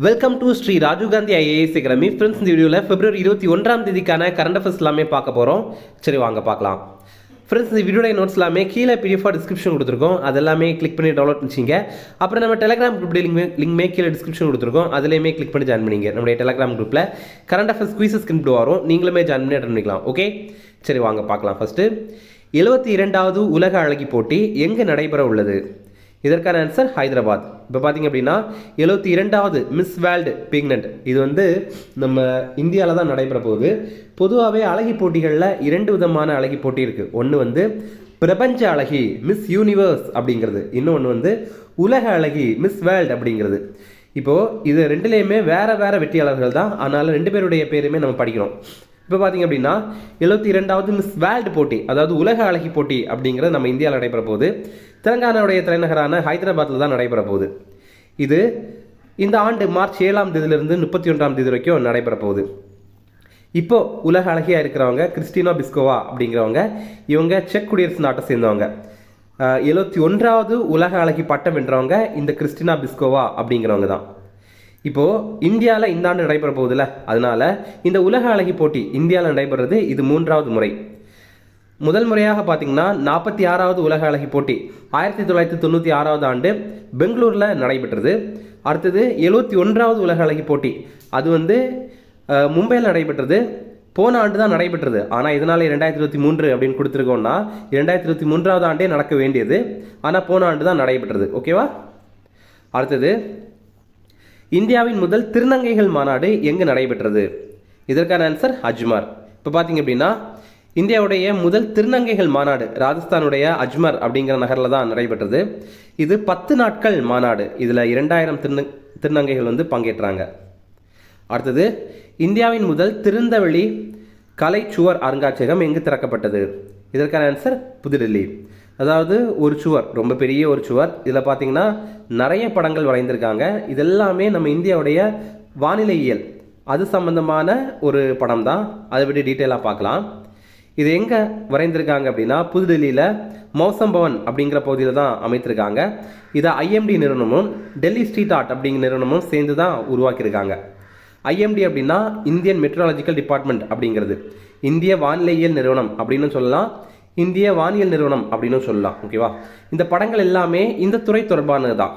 Welcome to Shri Rajiv Gandhi IAS academy. Friends, இந்த வீடியோவில் பிப்ரவரி 21 current affairs எல்லாமே பார்க்க போகிறோம். சரி, வாங்க பார்க்கலாம். ஃப்ரெண்ட்ஸ், இந்த வீடியோட நோட்ஸ் எல்லாமே கீழே பிடிஎஃபாக டிஸ்கிரிப்ஷன் கொடுத்துருக்கோம். அது எல்லாமே கிளிக் பண்ணி டவுன்லோட் பண்ணிச்சிங்க. அப்புறம் நம்ம டெலிகிராம் குரூப் லிங்க்மே கீழே டிஸ்கிரிப்ஷன் கொடுத்துருக்கோம். அதுலேயுமே கிளிக் பண்ணி ஜாயின் பண்ணிங்க. நம்மளுடைய டெலிகிராம் குரூப்பில் கரண்ட் அஃபேர்ஸ் குயிசஸ் ஸ்கிரிப்ட் வரும். நீங்களுமே ஜாயின் பண்ணி அட்டன் பண்ணிக்கலாம். ஓகே, சரி வாங்க பார்க்கலாம். ஃபஸ்ட்டு 72வது உலக அழகி போட்டி எங்கே நடைபெற உள்ளது? இதற்கான ஆன்சர் ஹைதராபாத். இப்போ பார்த்தீங்க அப்படின்னா 72வது மிஸ் வேர்ல்டு பிக்னட் இது வந்து நம்ம இந்தியாவில் தான் நடைபெற போகுது. பொதுவாகவே அழகி போட்டிகளில் 2 விதமான அழகி போட்டி இருக்குது. ஒன்று வந்து பிரபஞ்ச அழகி மிஸ் யூனிவர்ஸ் அப்படிங்கிறது, இன்னொன்று வந்து உலக அழகி மிஸ் வேர்ல்டு அப்படிங்கிறது. இப்போது இது ரெண்டுலேயுமே வேறு வெற்றியாளர்கள் தான், அதனால் 2 பேருடைய பேருமே நம்ம படிக்கிறோம். இப்போ பார்த்தீங்க அப்படின்னா 72வது மிஸ் வேர்ல்டு போட்டி, அதாவது உலக அழகி போட்டி அப்படிங்கிறது நம்ம இந்தியாவில் நடைபெற போகுது. தெலங்கானாவுடைய தலைநகரான ஹைதராபாத்தில் தான் நடைபெற போகுது. இது இந்த ஆண்டு மார்ச் 7ஆம் தேதியிலிருந்து 31ஆம் தேதி வரைக்கும் நடைபெற போகுது. இப்போ உலக அழகியாக இருக்கிறவங்க கிறிஸ்டினா பிஸ்கோவா அப்படிங்கிறவங்க, இவங்க செக் குடியரசு நாட்டை சேர்ந்தவங்க. 71வது உலக அழகி பட்டம் வென்றவங்க இந்த கிறிஸ்டினா பிஸ்கோவா அப்படிங்கிறவங்க தான். இப்போது இந்தியாவில் இந்த ஆண்டு நடைபெற போகுதுல்ல, அதனால இந்த உலக அழகி போட்டி இந்தியாவில் நடைபெறுறது இது 3வது முறை. முதல் முறையாக பார்த்தீங்கன்னா 46வது உலக அழகி போட்டி 1996ஆவது ஆண்டு பெங்களூரில் நடைபெற்றது. அடுத்தது 71வது உலக அழகி போட்டி அது வந்து மும்பையில் நடைபெற்றது. போன ஆண்டு தான் நடைபெற்றது. ஆனால் இதனால் 2023 அப்படின்னு கொடுத்துருக்கோம்னா 2023ஆவது ஆண்டே நடக்க வேண்டியது, ஆனால் போன ஆண்டு தான் நடைபெற்றது. ஓகேவா? அடுத்தது இந்தியாவின் முதல் திருநங்கைகள் மாநாடு எங்கு நடைபெற்றது? இதற்கான ஆன்சர் அஜ்மார். இப்போ பார்த்தீங்க அப்படின்னா இந்தியாவுடைய முதல் திருநங்கைகள் மாநாடு ராஜஸ்தானுடைய அஜ்மர் அப்படிங்கிற நகரில் தான் நடைபெற்றது. இது 10 நாட்கள் மாநாடு. இதில் 2000 திருநங்கைகள் வந்து பங்கேற்றாங்க. அடுத்தது இந்தியாவின் முதல் திறந்தவெளி கலைச்சுவர் அருங்காட்சியகம் எங்கு திறக்கப்பட்டது? இதற்கான ஆன்சர் புதுடெல்லி. அதாவது ஒரு சுவர், ரொம்ப பெரிய ஒரு சுவர். இதில் பார்த்தீங்கன்னா நிறைய படங்கள் வரைந்திருக்காங்க. இதெல்லாமே நம்ம இந்தியாவுடைய வானிலையியல் அது சம்பந்தமான ஒரு படம் தான். அதை விட டீட்டெயிலாக பார்க்கலாம். இது எங்கே வரைந்திருக்காங்க அப்படின்னா புதுடெல்லியில் மௌசம் பவன் அப்படிங்கிற பகுதியில் தான் அமைத்திருக்காங்க. இதை ஐஎம்டி நிறுவனமும் டெல்லி ஸ்ட்ரீட் ஆர்ட் அப்படிங்கிற நிறுவனமும் சேர்ந்து தான் உருவாக்கியிருக்காங்க. ஐஎம்டி அப்படின்னா இந்தியன் மெட்ரோலாஜிக்கல் டிபார்ட்மெண்ட் அப்படிங்கிறது, இந்திய வானிலையியல் நிறுவனம் அப்படின்னு சொல்லலாம், இந்திய வானியல் நிறுவனம் அப்படின்னு சொல்லலாம். ஓகேவா? இந்த படங்கள் எல்லாமே இந்த துறை தொடர்பானது தான்.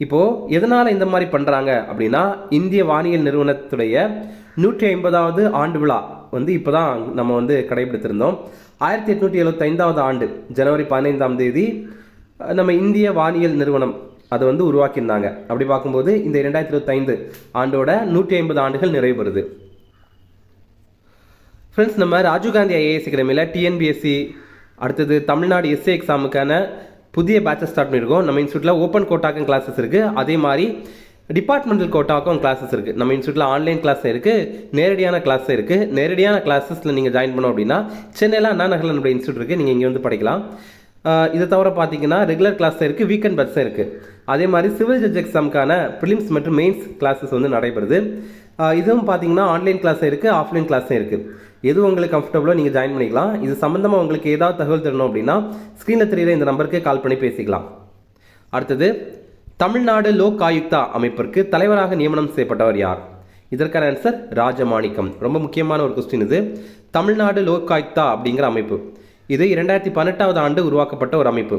இப்போது எதனால் இந்த மாதிரி பண்ணுறாங்க அப்படின்னா இந்திய வானியல் நிறுவனத்துடைய 150வது ஆண்டு விழா வந்து இப்போ தான் நம்ம வந்து கடைபிடித்திருந்தோம். 1875ஆவது ஆண்டு ஜனவரி 15ஆம் தேதி நம்ம இந்திய வானியல் நிறுவனம் அதை வந்து உருவாக்கியிருந்தாங்க. அப்படி பார்க்கும்போது இந்த 2025 ஆண்டோட 150 ஆண்டுகள் நிறைவு பெறுது. ஃப்ரெண்ட்ஸ், நம்ம ராஜீவ்காந்தி ஐஏஎஸ் அகாடமியில் டிஎன்பிஎஸ்சி அடுத்தது தமிழ்நாடு எஸ்ஏ எக்ஸாமுக்கான புதிய பேட்சஸ் ஸ்டார்ட் பண்ணியிருக்கோம். நம்ம இன்ஸ்டியூட்டில் ஓப்பன் கோட்டாக்கும் கிளாஸஸ் இருக்குது, அதே மாதிரி டிபார்ட்மெண்டல் கோட்டாக்கும் கிளாஸஸ் இருக்குது. நம்ம இன்ஸ்டியூட்டில் ஆன்லைன் கிளாஸ் இருக்குது, நேரடியான கிளாஸ் இருக்குது. நேரடியான கிளாஸஸில் நீங்கள் ஜாயின் பண்ணோம் அப்படின்னா சென்னையில் அண்ணா நகரில் நம்மளுடைய இன்ஸ்டியூட் இருக்குது, நீங்கள் இங்கே வந்து படிக்கலாம். இதை தவிர பார்த்தீங்கன்னா ரெகுலர் கிளாஸ் இருக்குது, வீக்கெண்ட் பேட்ஸும் இருக்குது. அதே மாதிரி சிவில் ஜட்ஜ் எக்ஸாமுக்கான ப்ரிலிம்ஸ் மற்றும் மெயின்ஸ் கிளாஸஸ் வந்து நடைபெறுது. இதுவும் பார்த்தீங்கன்னா ஆன்லைன் கிளாஸும் இருக்குது, ஆஃப்லைன் கிளாஸும் இருக்குது. எது உங்களுக்கு கம்ஃபர்டபுளோ நீங்கள் ஜாயின் பண்ணிக்கலாம். இது சம்மந்தமாக உங்களுக்கு ஏதாவது தகவல் தரணும் அப்படின்னா ஸ்க்ரீனில் தெரியுற இந்த நம்பருக்கு கால் பண்ணி பேசிக்கலாம். அடுத்தது தமிழ்நாடு லோக் ஆயுக்தா அமைப்பிற்கு தலைவராக நியமனம் செய்யப்பட்டவர் யார்? இதற்கான ஆன்சர் ராஜமாணிக்கம். ரொம்ப முக்கியமான ஒரு கொஸ்டின் இது. தமிழ்நாடு லோக் ஆயுக்தா அப்படிங்கிற அமைப்பு இது 2018ஆவது ஆண்டு உருவாக்கப்பட்ட ஒரு அமைப்பு.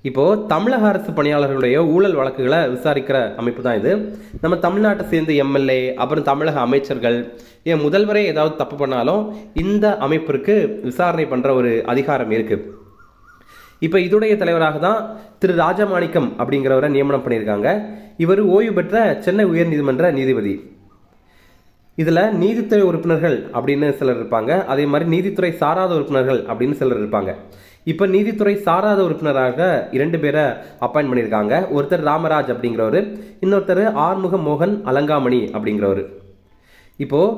இப்போது தமிழக அரசு பணியாளர்களுடைய ஊழல் வழக்குகளை விசாரிக்கிற அமைப்பு தான் இது. நம்ம தமிழ்நாட்டை சேர்ந்த எம்எல்ஏ அப்புறம் தமிழக அமைச்சர்கள் ஏன் முதல்வரே ஏதாவது தப்பு பண்ணாலும் இந்த அமைப்பிற்கு விசாரணை பண்ணுற ஒரு அதிகாரம் இருக்குது. இப்போ இதோடைய தலைவராக தான் திரு ராஜமாணிக்கம் அப்படிங்கிறவரை நியமனம் பண்ணியிருக்காங்க. இவர் ஓய்வு பெற்ற சென்னை உயர்நீதிமன்ற நீதிபதி. இதில் நீதித்துறை உறுப்பினர்கள் அப்படின்னு சிலர் இருப்பாங்க, அதே மாதிரி நீதித்துறை சாராத உறுப்பினர்கள் அப்படின்னு சிலர் இருப்பாங்க. இப்போ நீதித்துறை சாராத உறுப்பினராக 2 பேரை அப்பாயின்ட் பண்ணியிருக்காங்க. ஒருத்தர் ராமராஜ் அப்படிங்கிறவர், இன்னொருத்தர் ஆறுமுக மோகன் அலங்காமணி அப்படிங்கிறவர். இப்போது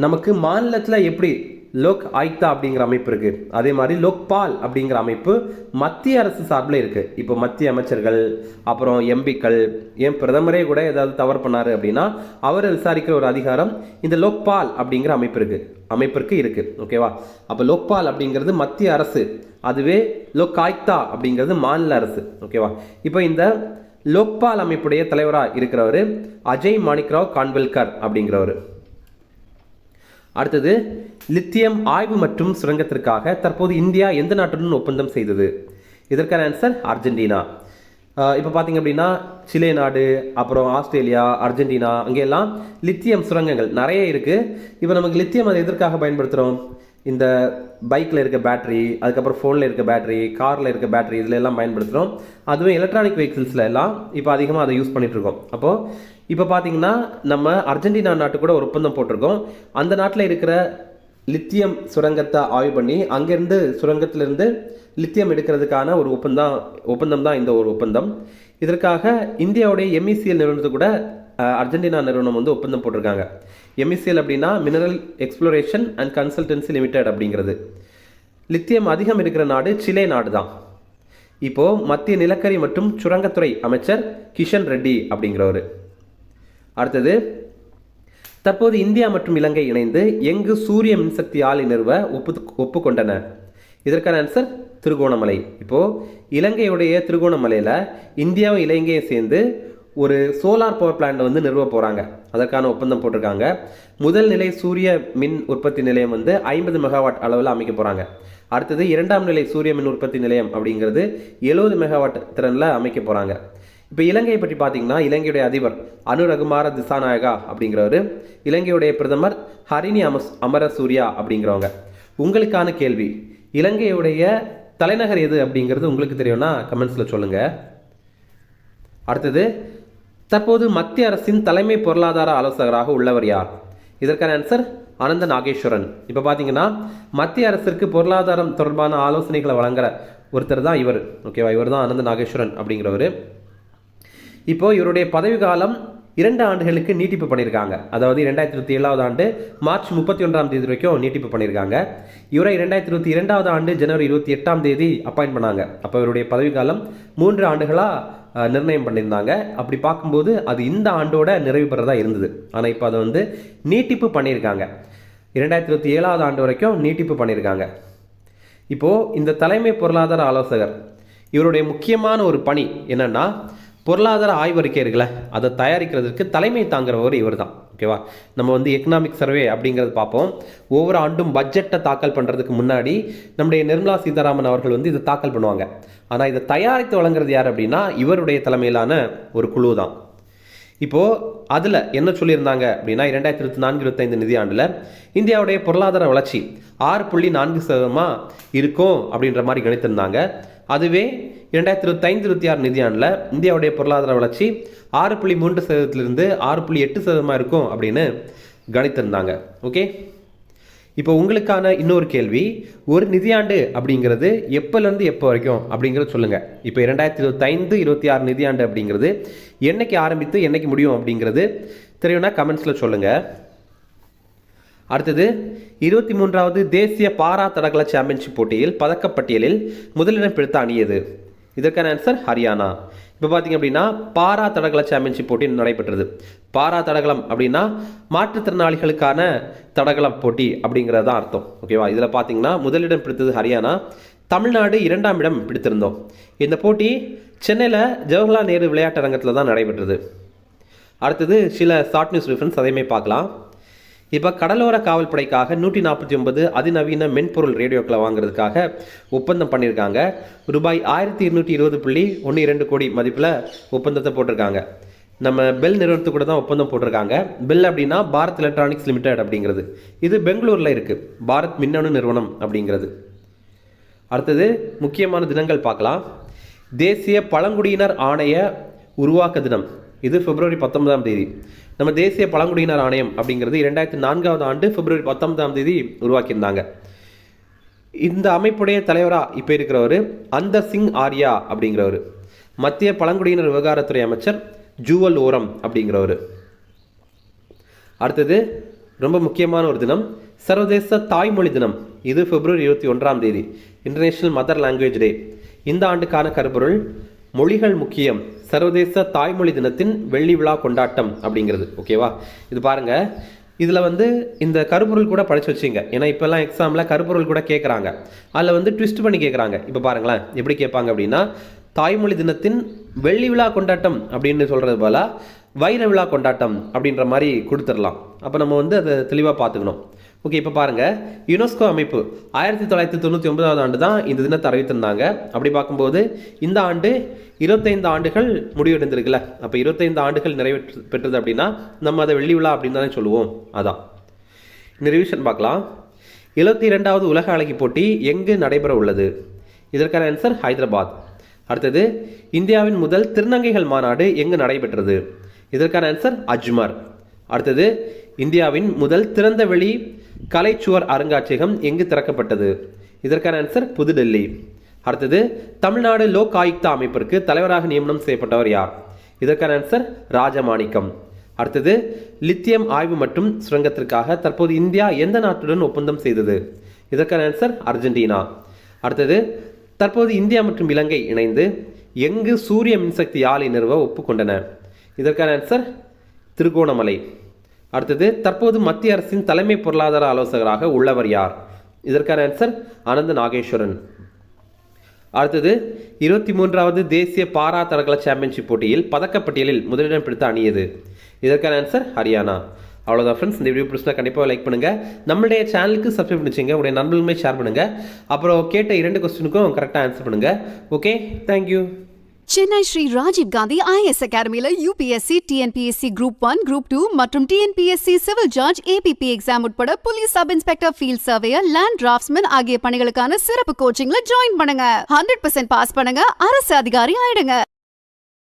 நமக்கு மாநிலத்தில் எப்படி லோக் ஆயுக்தா அப்படிங்கிற அமைப்பு இருக்குது, அதே மாதிரி லோக்பால் அப்படிங்கிற அமைப்பு மத்திய அரசு சார்பில் இருக்குது. இப்போ மத்திய அமைச்சர்கள் அப்புறம் எம்பிக்கள் ஏன் பிரதமரே கூட ஏதாவது தவறு பண்ணார் அப்படின்னா அவரை விசாரிக்கிற ஒரு அதிகாரம் இந்த லோக்பால் அப்படிங்கிற அமைப்பிற்கு இருக்குது. ஓகேவா? அப்போ லோக்பால் அப்படிங்கிறது மத்திய அரசு, அதுவே லோக் ஆயுக்தா அப்படிங்கிறது மாநில அரசு. ஓகேவா? இப்போ இந்த லோக்பால் அமைப்புடைய தலைவராக இருக்கிறவர் அஜய் மாணிக்ராவ் கான்வெல்கர் அப்படிங்கிறவர். அடுத்தது, லித்தியம் ஆய்வு மற்றும் சுரங்கத்திற்காக தற்போது இந்தியா எந்த நாட்டுடன் ஒப்பந்தம் செய்தது? இதற்கான ஆன்சர் அர்ஜென்டினா. இப்போ பார்த்தீங்க அப்படின்னா சிலே நாடு, அப்புறம் ஆஸ்திரேலியா, அர்ஜென்டினா, அங்கெல்லாம் லித்தியம் சுரங்கங்கள் நிறைய இருக்குது. இப்போ நமக்கு லித்தியம் அதை எதற்காக பயன்படுத்துகிறோம்? இந்த பைக்கில் இருக்க பேட்டரி, அதுக்கப்புறம் ஃபோனில் இருக்க பேட்டரி, காரில் இருக்க பேட்டரி, இதில் எல்லாம் பயன்படுத்துகிறோம். அதுவும் எலக்ட்ரானிக் வெஹிக்கிள்ஸில் எல்லாம் இப்போ அதிகமாக அதை யூஸ் பண்ணிகிட்ருக்கோம். அப்போது இப்போ பார்த்தீங்கன்னா நம்ம அர்ஜென்டினா நாட்டு கூட ஒரு ஒப்பந்தம் போட்டிருக்கோம். அந்த நாட்டில் இருக்கிற லித்தியம் சுரங்கத்தை ஆய்வு பண்ணி அங்கேருந்து சுரங்கத்திலிருந்து லித்தியம் எடுக்கிறதுக்கான ஒரு ஒப்பந்தம் தான் இந்த ஒரு ஒப்பந்தம். இதற்காக இந்தியாவுடைய எம்இசிஎல் நிறுவனத்தை கூட அர்ஜென்டினா நிறுவனம் வந்து ஒப்பந்தம் போட்டிருக்காங்க. எம்இசிஎல் அப்படின்னா mineral exploration and consultancy limited அப்படிங்கிறது. லித்தியம் அதிகம் இருக்கிற நாடு சிலே நாடு தான். இப்போது மத்திய நிலக்கரி மற்றும் சுரங்கத்துறை அமைச்சர் கிஷன் ரெட்டி அப்படிங்கிறவர். அடுத்தது, தற்போது இந்தியா மற்றும் இலங்கை இணைந்து எங்கு சூரிய மின்சக்தி ஆலை நிறுவ ஒப்புக்கொண்டன? இதற்கான ஆன்சர் திருகோணமலை. இப்போது இலங்கையுடைய திருகோணமலையில் இந்தியாவும் இலங்கையும் சேர்ந்து ஒரு சோலார் பவர் பிளான்ட் வந்து நிறுவ போகிறாங்க. அதற்கான ஒப்பந்தம் போட்டிருக்காங்க. முதல் நிலை சூரிய மின் உற்பத்தி நிலையம் வந்து 50 மெகாவாட் அளவில் அமைக்க போகிறாங்க. அடுத்தது இரண்டாம் நிலை சூரிய மின் உற்பத்தி நிலையம் அப்படிங்கிறது 70 மெகாவாட் திறனில் அமைக்க போகிறாங்க. இப்போ இலங்கையை பற்றி பார்த்தீங்கன்னா இலங்கையுடைய அதிபர் அனுரகுமார திசாநாயகா அப்படிங்கிறவர், இலங்கையுடைய பிரதமர் ஹரிணி அமரசூரியா அப்படிங்கிறவங்க. உங்களுக்கான கேள்வி, இலங்கையுடைய தலைநகர் எது அப்படிங்கிறது உங்களுக்கு தெரியும்னா கமெண்ட்ஸில் சொல்லுங்கள். அடுத்தது, தற்போது மத்திய அரசின் தலைமை பொருளாதார ஆலோசகராக உள்ளவர் யார்? இதற்கான ஆன்சர் அனந்த நாகேஸ்வரன். இப்போ பார்த்தீங்கன்னா மத்திய அரசிற்கு பொருளாதாரம் தொடர்பான ஆலோசனைகளை வழங்குற ஒருத்தர் தான் இவர். ஓகேவா? இவர் தான் அனந்த நாகேஸ்வரன் அப்படிங்கிறவர். இப்போ இவருடைய பதவி காலம் 2 ஆண்டுகளுக்கு நீட்டிப்பு பண்ணியிருக்காங்க. அதாவது 2027 ஆண்டு மார்ச் 31 வரைக்கும் நீட்டிப்பு பண்ணியிருக்காங்க. இவரை 2022 ஆண்டு ஜனவரி 28 அப்பாயிண்ட் பண்ணாங்க. அப்போ இவருடைய பதவி காலம் 3 ஆண்டுகளாக நிர்ணயம் பண்ணியிருந்தாங்க. அப்படி பார்க்கும்போது அது இந்த ஆண்டோட நிறைவு பெறதா இருந்தது. ஆனால் இப்போ அதை வந்து நீட்டிப்பு பண்ணியிருக்காங்க. 2027 ஆண்டு வரைக்கும் நீட்டிப்பு பண்ணியிருக்காங்க. இப்போது இந்த தலைமை பொருளாதார ஆலோசகர் இவருடைய முக்கியமான ஒரு பணி என்னன்னா, பொருளாதார ஆய்வறிக்கை இருக்குல்ல, அதை தயாரிக்கிறதுக்கு தலைமை தாங்கிறவர் இவர் தான். ஓகேவா? நம்ம வந்து எக்கனாமிக் சர்வே அப்படிங்கிறது பார்ப்போம். ஒவ்வொரு ஆண்டும் பட்ஜெட்டை தாக்கல் பண்ணுறதுக்கு முன்னாடி நம்முடைய நிர்மலா சீதாராமன் அவர்கள் வந்து இதை தாக்கல் பண்ணுவாங்க. ஆனால் இதை தயாரித்து வழங்குறது யார் அப்படின்னா இவருடைய தலைமையிலான ஒரு குழு தான். இப்போது அதில் என்ன சொல்லியிருந்தாங்க அப்படின்னா 2024-25 நிதியாண்டில் இந்தியாவுடைய பொருளாதார வளர்ச்சி 6.4% இருக்கும் அப்படின்ற மாதிரி கணித்திருந்தாங்க. அதுவே 2025-26 நிதியாண்டில் இந்தியாவுடைய பொருளாதார வளர்ச்சி 6.3%லிருந்து 6.8% இருக்கும் அப்படின்னு கணித்திருந்தாங்க. ஓகே, இப்போ உங்களுக்கான இன்னொரு கேள்வி, ஒரு நிதியாண்டு அப்படிங்கிறது எப்போலேருந்து எப்போ வரைக்கும் அப்படிங்கிறது சொல்லுங்கள். இப்போ 2025-26 நிதியாண்டு அப்படிங்கிறது என்னைக்கு ஆரம்பித்து என்னைக்கு முடியும் அப்படிங்கிறது தெரியும்னா கமெண்ட்ஸில் சொல்லுங்கள். அடுத்தது, 23வது தேசிய பாரா தடகள சாம்பியன்ஷிப் போட்டியில் பதக்கப்பட்டியலில் முதலிடம் பிடித்த அணி எது? இதற்கான ஆன்சர் ஹரியானா. இப்போ பார்த்தீங்க அப்படின்னா பாரா தடகள சாம்பியன்ஷிப் போட்டி நடைபெற்றது. பாரா தடகளம் அப்படின்னா மாற்றுத்திறனாளிகளுக்கான தடகளம் போட்டி அப்படிங்கிறது தான் அர்த்தம். ஓகேவா? இதில் பார்த்தீங்கன்னா முதலிடம் பிடித்தது ஹரியானா, தமிழ்நாடு 2ஆம் இடம் பிடித்திருந்தோம். இந்த போட்டி சென்னையில் ஜவஹர்லால் நேரு விளையாட்டரங்கத்தில் தான் நடைபெற்றது. அடுத்தது சில ஷார்ட் நியூஸ் ரெஃபரன்ஸ், அதையுமே பார்க்கலாம். இப்போ கடலோர காவல் படைக்காக 149 அதிநவீன மென்பொருள் ரேடியோக்களை வாங்குறதுக்காக ஒப்பந்தம் பண்ணியிருக்காங்க. ரூபாய் 1220.12 கோடி மதிப்பில் ஒப்பந்தத்தை போட்டிருக்காங்க. நம்ம பெல் நிறுவனத்து கூட தான் ஒப்பந்தம் போட்டிருக்காங்க. பெல் அப்படின்னா பாரத் எலக்ட்ரானிக்ஸ் லிமிடெட் அப்படிங்கிறது. இது பெங்களூரில் இருக்குது, பாரத் மின்னணு நிறுவனம் அப்படிங்கிறது. அடுத்தது முக்கியமான தினங்கள் பார்க்கலாம். தேசிய பழங்குடியினர் ஆணைய உருவாக்க தினம், இது பிப்ரவரி 19 நம்ம தேசிய பழங்குடியினர் ஆணையம் அப்படிங்கிறது 2004 ஆண்டு பிப்ரவரி 19 உருவாக்கியிருந்தாங்க. இந்த அமைப்புடைய தலைவராக இப்போ இருக்கிறவர் அந்தர் சிங் ஆர்யா அப்படிங்கிறவர். மத்திய பழங்குடியினர் விவகாரத்துறை அமைச்சர் ஜூவல் ஓரம் அப்படிங்கிறவர். அடுத்தது ரொம்ப முக்கியமான ஒரு தினம், சர்வதேச தாய்மொழி தினம். இது பிப்ரவரி 21 இன்டர்நேஷனல் மதர் லாங்குவேஜ் டே. இந்த ஆண்டுக்கான கருப்பொருள் மொழிகள் முக்கியம், சர்வதேச தாய்மொழி தினத்தின் வெள்ளி விழா கொண்டாட்டம் அப்படிங்கிறது. ஓகேவா? இது பாருங்கள், இதில் வந்து இந்த கருப்பொருள் கூட படித்து வச்சிங்க. ஏன்னா இப்போல்லாம் எக்ஸாமில் கருப்பொருள் கூட கேட்குறாங்க. அதில் வந்து ட்விஸ்ட் பண்ணி கேட்குறாங்க. இப்போ பாருங்களேன் எப்படி கேட்பாங்க அப்படின்னா, தாய்மொழி தினத்தின் வெள்ளி விழா கொண்டாட்டம் அப்படின்னு சொல்கிறது போல வைர விழா கொண்டாட்டம் அப்படின்ற மாதிரி கொடுத்துடலாம். அப்போ நம்ம வந்து அதை தெளிவாக பார்த்துக்கணும். ஓகே, இப்போ பாருங்கள், யுனெஸ்கோ அமைப்பு 1999 ஆண்டு தான் இந்த தினத்தை அறிவித்திருந்தாங்க. அப்படி பார்க்கும்போது இந்த ஆண்டு 25 ஆண்டுகள் முடிவடைந்திருக்குல்ல. அப்போ 25 ஆண்டுகள் நிறைவேற்று பெற்றது அப்படின்னா நம்ம அதை வெள்ளி விழா அப்படின்னு தானே சொல்லுவோம். அதான் இந்த ரிவிஷன் பார்க்கலாம். 72வது உலக அழகி போட்டி எங்கு நடைபெற உள்ளது? இதற்கான ஆன்சர் ஹைதராபாத். அடுத்தது, இந்தியாவின் முதல் திருநங்கைகள் மாநாடு எங்கு நடைபெற்றது? இதற்கான ஆன்சர் அஜ்மர். அடுத்தது, இந்தியாவின் முதல் திறந்தவெளி கலைச்சுவர் அருங்காட்சியகம் எங்கு திறக்கப்பட்டது? இதற்கான ஆன்சர் புதுடெல்லி. அடுத்தது, தமிழ்நாடு லோக் ஆயுக்தா அமைப்பிற்கு தலைவராக நியமனம் செய்யப்பட்டவர் யார்? இதற்கான ஆன்சர் ராஜமாணிக்கம். அடுத்தது, லித்தியம் ஆய்வு மற்றும் சுரங்கத்திற்காக தற்போது இந்தியா எந்த நாட்டுடன் ஒப்பந்தம் செய்தது? இதற்கான ஆன்சர் அர்ஜென்டினா. அடுத்தது, தற்போது இந்தியா மற்றும் இலங்கை இணைந்து எங்கு சூரிய மின்சக்தி ஆலை நிறுவ ஒப்புக்கொண்டன? இதற்கான ஆன்சர் திருகோணமலை. அடுத்தது, தற்போது மத்திய அரசின் தலைமை பொருளாதார ஆலோசகராக உள்ளவர் யார்? இதற்கான ஆன்சர் அனந்த நாகேஸ்வரன். அடுத்தது, 23வது தேசிய பாரா தடகள சாம்பியன்ஷிப் போட்டியில் பதக்கப்பட்டியலில் முதலிடம் பிடித்த அணி எது? இதற்கான ஆன்சர் ஹரியானா. அவ்வளோதான் ஃப்ரெண்ட்ஸ். இந்த வீடியோ பிடிச்சா கண்டிப்பாக லைக் பண்ணுங்கள். நம்மளுடைய சேனலுக்கு சப்ஸ்கிரைப் பண்ணிச்சிங்க. உங்களுடைய நண்பர்களுமே ஷேர் பண்ணுங்கள். அப்புறம் கேட்ட 2 கொஸ்டினுக்கும் கரெக்டாக ஆன்சர் பண்ணுங்கள். Okay, thank you. Chennai Shri Rajiv Gandhi IAS அகாடமியில் UPSC, TNPSC Group 1, Group 2 மற்றும் TNPSC civil judge, APP exam உட்பட police sub inspector, field surveyor, land draftsman ஆகிய பணிகளுக்கான சிறப்பு கோச்சிங்ல ஜாயின் பண்ணுங்க. 100% பாஸ் பண்ணுங்க, அரசு அதிகாரி ஆயிடுங்க.